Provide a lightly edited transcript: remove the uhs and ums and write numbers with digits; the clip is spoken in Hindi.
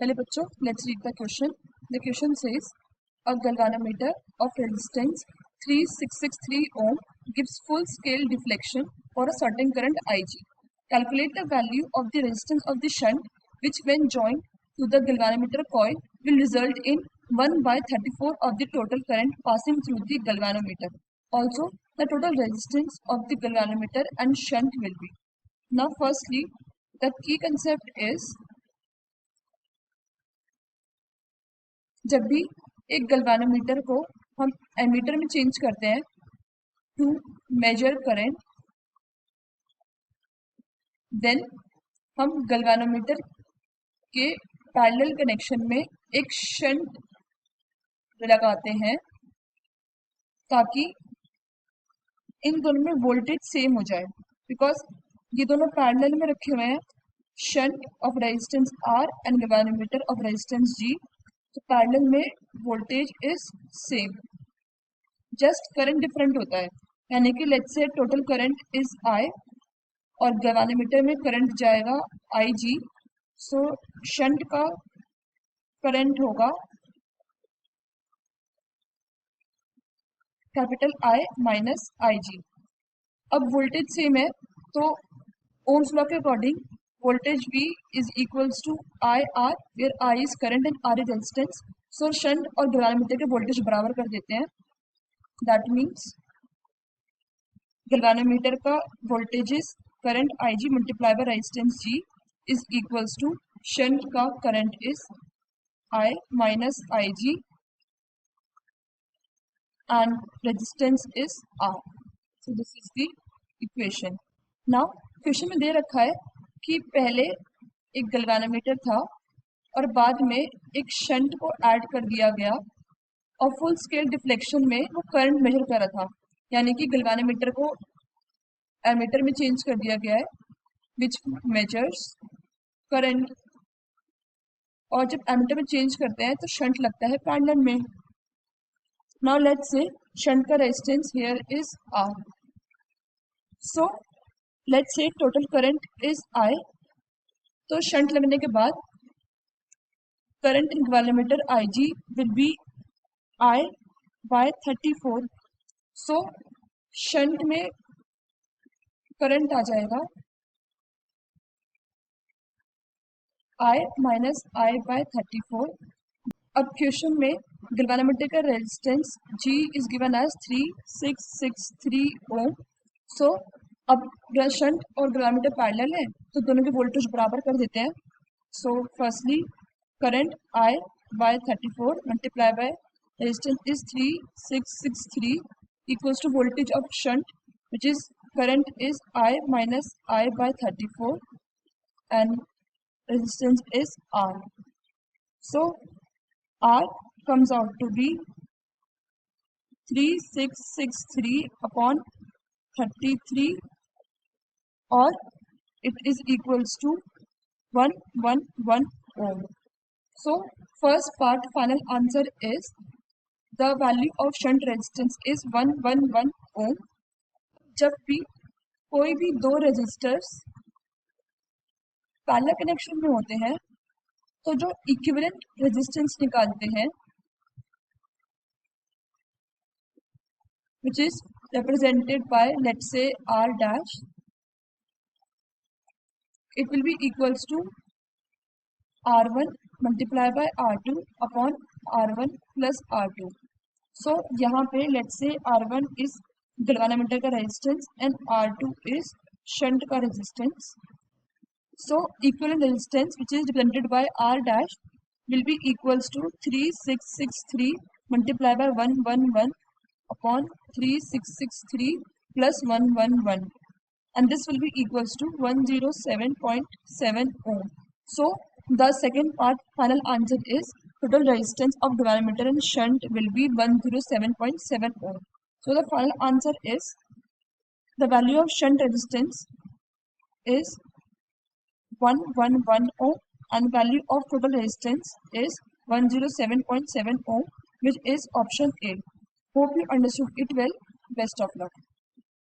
पहले बच्चों, let's read the question. The question says a galvanometer of resistance 3663 ohm gives full scale deflection for a certain current Ig. Calculate the value of the resistance of the shunt which when joined to the galvanometer coil will result in 1/34 of the total current passing through the galvanometer. Also, the total resistance of the galvanometer and shunt will be. Now firstly, the key concept is जब भी एक गल्वानोमीटर को हम एमीटर में चेंज करते हैं टू मेजर करंट, देन हम गल्वानोमीटर के पैरेलल कनेक्शन में एक शंट लगाते हैं ताकि इन दोनों में वोल्टेज सेम हो जाए, बिकॉज ये दोनों पैरेलल में रखे हुए हैं, shunt of resistance R and galvanometer of resistance G. तो पैरेलल में voltage is same, just current different होता है. यानी कि let's say total current is I और गल्वानोमीटर में करंट जाएगा Ig. सो शंट का करंट होगा कैपिटल I माइनस Ig. अब वोल्टेज सेम है तो ओम्स लॉ के according voltage V is equals to IR where I is current and R is resistance. So shunt और गल्वानोमीटर के वोल्टेज बराबर कर देते हैं. That means गल्वानोमीटर का voltage is current IG multiplied by resistance G is equals to shunt का current is I minus IG and resistance is R. So this is the equation. Now question में दे रखा है कि पहले एक गल्वानोमीटर था और बाद में एक शंट को ऐड कर दिया गया और फुल स्केल डिफ्लेक्शन में वो करंट मेजर कर रहा था. यानी कि गल्वानोमीटर को एमीटर में चेंज कर दिया गया है विच मेजर्स करंट, और जब एमीटर में चेंज करते हैं तो शंट लगता है पैरेलल में. नाउ लेट्स से शंट का resistance here is R. So let's say total current is I. तो शंट लगने के बाद current in galvanometer IG will be I/34. So shunt में करंट आ जाएगा I माइनस I/34. अब क्वेश्चन में गल्वानोमीटर का resistance G is given as 3663 ohm. So अब शंट और गल्वानोमीटर पैरेलल है तो दोनों के वोल्टेज बराबर कर देते हैं. So firstly current I/34 multiply by resistance is 3663 equals to voltage of shunt which is current is I minus I/34 and resistance is R. So R comes out to be 3663 upon 33 or it is equals to 111 ohm. So first part final answer is the value of shunt resistance is 111 ohm. जब भी कोई भी दो रेजिस्टर्स पैरेलल कनेक्शन में होते हैं तो जो इक्विवेलेंट रेजिस्टेंस निकालते हैं which is represented by let's say R dash, it will be equals to R1 multiplied by R2 upon R1 plus R2. So यहाँ पे let's say R1 is गल्वानोमीटर का resistance and R2 is shunt का resistance. So equivalent resistance which is represented by R dash will be equals to 3663 multiplied by 111 upon 3663 plus 111, and this will be equals to 107.7 ohm. So the second part final answer is total resistance of gallvanometer and shunt will be 107.7 ohm. So the final answer is the value of shunt resistance is 111 ohm and value of total resistance is 107.7 ohm, which is option A. Hope you understood it well. Best of luck.